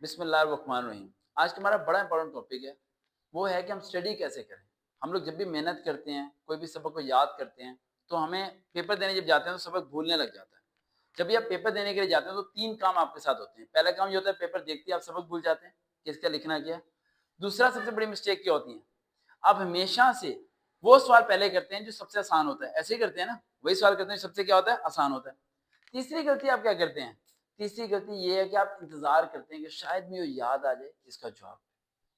बिस्मिल्लाहिर्रहमानिर्रहीम। आज का हमारा बड़ा इंपॉर्टेंट टॉपिक है, वो है कि हम स्टडी कैसे करें। हम लोग जब भी मेहनत करते हैं, कोई भी सबक को याद करते हैं, तो हमें पेपर देने जब जाते हैं तो सबक भूलने लग जाता है। जब भी आप पेपर देने के लिए जाते हैं तो 3 काम आपके साथ होते हैं। पहला काम ये होता है पेपर देखते ही आप सबक भूल जाते हैं, किसका लिखना क्या है। दूसरा सबसे बड़ी मिस्टेक क्या होती है, आप हमेशा से वो सवाल पहले करते हैं जो सबसे आसान होता है। ऐसे ही करते हैं ना, वही सवाल करते हैं जो सबसे क्या होता है, आसान होता है। तीसरी गलती आप क्या करते हैं, तीसरी गलती ये है कि आप इंतजार करते हैं कि शायद मुझे याद आ जाए इसका जवाब,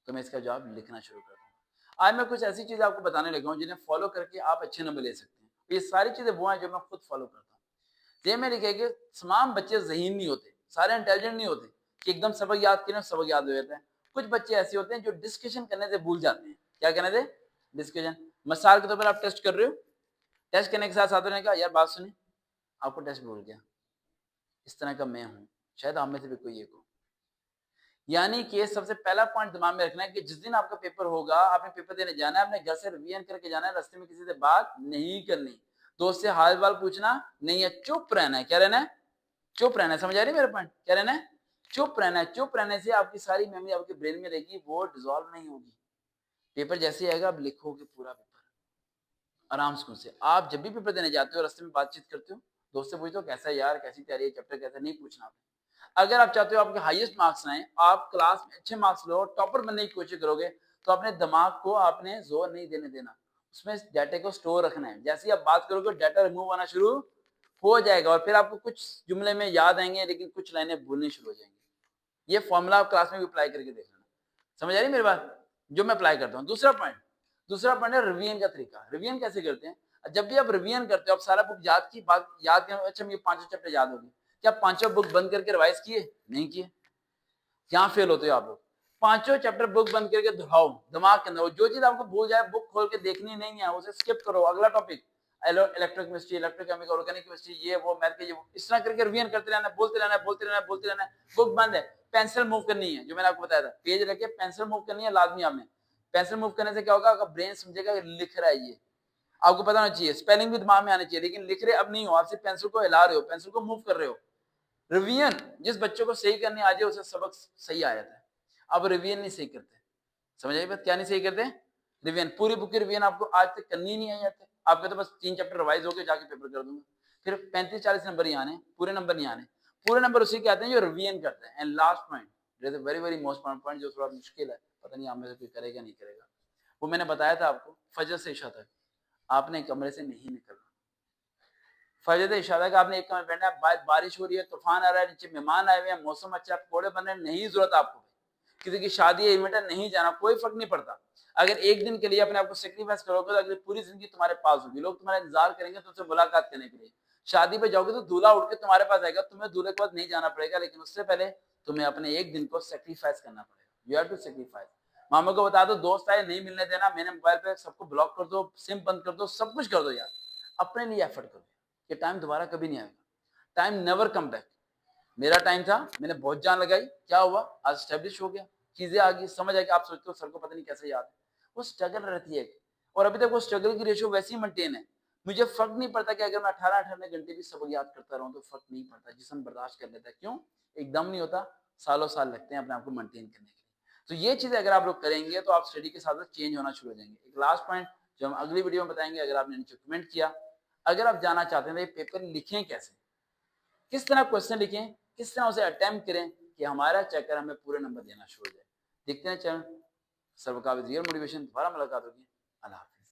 तो मैं इसका जवाब लिखना शुरू कर दूंगा। आज मैं कुछ ऐसी चीजें आपको बताने लगा हूँ जिन्हें फॉलो करके आप अच्छे नंबर ले सकते हैं। ये सारी चीजें वो हैं जो मैं खुद फॉलो करता हूँ। ये में लिखा है कि तमाम बच्चे ज़हीन नहीं होते, सारे इंटेलिजेंट नहीं होते कि एकदम सबक याद करें सबक याद हो जाता है। कुछ बच्चे ऐसे होते हैं जो डिस्कशन करने से भूल जाते हैं। क्या करने से, डिस्कशन। मिसाल के तौर पर आप टेस्ट कर रहे हो, टेस्ट करने के साथ साथ ने कहा यार बात सुनी, आपको टेस्ट भूल गया। इस तरह का मैं हूँ, शायद आप में से भी कोई एक हो। यानी कि सबसे पहला पॉइंट दिमाग में रखना है कि जिस दिन आपका पेपर होगा, आपने पेपर देने जाना है, अपने घर से रिवीजन करके जाना है, रास्ते में किसी से बात नहीं करनी, दोस्त से हाल वाल पूछना नहीं है, चुप रहना है। क्या रहना है, चुप रहना है। समझ आ रही है मेरा पॉइंट, क्या रहना है, चुप रहना है। चुप रहने से आपकी सारी मेमोरी आपके ब्रेन में रहेगी, वो डिसॉल्व नहीं होगी। पेपर जैसे ही आएगा आप लिखोगे पूरा पेपर आराम से। आप जब भी पेपर देने जाते हो, रास्ते में बातचीत करते हो, दोस्त से पूछते हो कैसा है यार, कैसी तैयारी है, चैप्टर कैसा, नहीं पूछना। अगर आप चाहते हो आपके हाईएस्ट मार्क्स आए, आप क्लास में अच्छे मार्क्स लो, टॉपर बनने की कोशिश करोगे, तो अपने दिमाग को आपने जोर नहीं देने देना, उसमें डाटा को स्टोर रखना है। जैसे ही आप बात करोगे डाटा रिमूव आना शुरू हो जाएगा और फिर आपको कुछ जुमले में याद आएंगे लेकिन कुछ लाइनें भूलनी शुरू हो जाएंगी। ये फॉर्मूला आप क्लास में भी अप्लाई करके देख लेना। समझ आ रही मेरी बात, जो मैं अप्लाई करता हूँ। दूसरा पॉइंट है रिवीजन का तरीका। रिवीजन कैसे करते हैं, जब भी आप रिवीजन करते हो, आप सारा बुक याद की बात याद कर, अच्छा मुझे 5 चैप्टर याद होगी, क्या 5 बुक बंद करके रिवाइज किए, नहीं किए। यहाँ फेल होते हो आप लोग। 5 चैप्टर बुक बंद करके दोहराओ दिमाग के अंदर। जो चीज आपको भूल जाए बुक खोल के देखनी नहीं है, उसे स्किप करो, अगला topic electrochemistry, electrochemical, organic chemistry, ये वो मैथ के ये वो, इस तरह करके रिवीजन करते रहना, बोलते रहना। बुक बंद है, पेंसिल मूव करनी है, जो मैंने आपको बताया था, पेज रखे पेंसिल मूव करनी है लाजमी। आपने पेंसिल मूव करने से क्या होगा, आपका ब्रेन समझेगा लिख रहा है। ये आपको पता होना चाहिए, स्पेलिंग भी दिमाग में आनी चाहिए, लेकिन लिख रहे अब नहीं हो, आप सिर्फ पेंसिल को हिला रहे हो, पेंसिल को मूव कर रहे हो। रिवीजन जिस बच्चों को सही करने आ जाए उसे सबक सही आ जाता है। अब रिवीजन नहीं सही करते, समझ आई बात, क्या नहीं सही करते, रिवीजन। पूरी बुक की रिवीजन आपको आज तक करनी नहीं आई जाती, आपके तो बस 3 चैप्टर रिवाइज होके जाके पेपर कर दूंगा, फिर 35-40 नंबर ही आने, पूरे नंबर नहीं आने। पूरे नंबर उसी के आते हैं जो रिवीजन करते हैं। And last point, very very most point, जो थोड़ा मुश्किल है, पता नहीं आप में से कोई करेगा नहीं करेगा, वो मैंने बताया था आपको, फजर से इशा तक आपने कमरे से नहीं निकलना। फजर से इशा तक आपने एक कमरे में बैठना है। बारिश हो रही है, तूफान आ रहा है, नीचे मेहमान आए हुए हैं, मौसम अच्छा है, पकौड़े बन रहे हैं, नहीं जरूरत आपको किसी की शादी है, इवेंट है, नहीं जाना, कोई फर्क नहीं पड़ता। अगर एक दिन के लिए अपने आपको सेक्रीफाइस करोगे तो अगली पूरी जिंदगी तुम्हारे पास होगी, लोग तुम्हारा इंतजार करेंगे तुमसे मुलाकात करने के लिए। शादी पे जाओगे तो दूल्हा उठ के तुम्हारे पास आएगा, तुम्हें दूल्हे के पास नहीं जाना पड़ेगा, लेकिन उससे पहले तुम्हें अपने एक दिन को सेक्रीफाइस करना पड़ेगा। You have to sacrifice. मामा को बता दो, दोस्त आए नहीं मिलने देना, मैंने मोबाइल पे सबको ब्लॉक कर दो, सिम बंद कर दो, सब कुछ कर दो यार, अपने लिए एफर्ट करो। ये टाइम दोबारा कभी नहीं आएगा, टाइम नेवर कम बैक। मेरा टाइम था, मैंने बहुत जान लगाई, क्या हुआ, आज स्टेब्लिश हो गया, चीजें आ गई, समझ आ गई। आप सोचते हो सर को पता नहीं कैसे याद है, वो स्ट्रगल रहती है, और अभी तक वो स्ट्रगल की रेशियो वैसी ही मेंटेन है। मुझे फर्क नहीं पड़ता कि अगर मैं 18-18 घंटे भी सबक याद करता रहूं तो फर्क नहीं पड़ता, जिसम बर्दाश्त कर लेता है। क्यों, एकदम नहीं होता, सालों साल लगते हैं अपने आप को मेंटेन करने के लिए। तो ये चीजें अगर आप लोग करेंगे तो आप स्टडी के साथ साथ चेंज होना शुरू हो जाएंगे। एक लास्ट पॉइंट जो हम अगली वीडियो में बताएंगे, अगर आपने नीचे कमेंट किया, अगर आप जानना चाहते हैं पेपर लिखें कैसे, किस तरह क्वेश्चन लिखें, किस तरह उसे अटेम्प्ट करें कि हमारा चेकर हमें पूरे नंबर देना शुरू हो जाए। देखते हैं चैनल सर्वकाबिज रियल मोटिवेशन, दोबारा मुलाकात होगी। अल्लाह हाफिज़।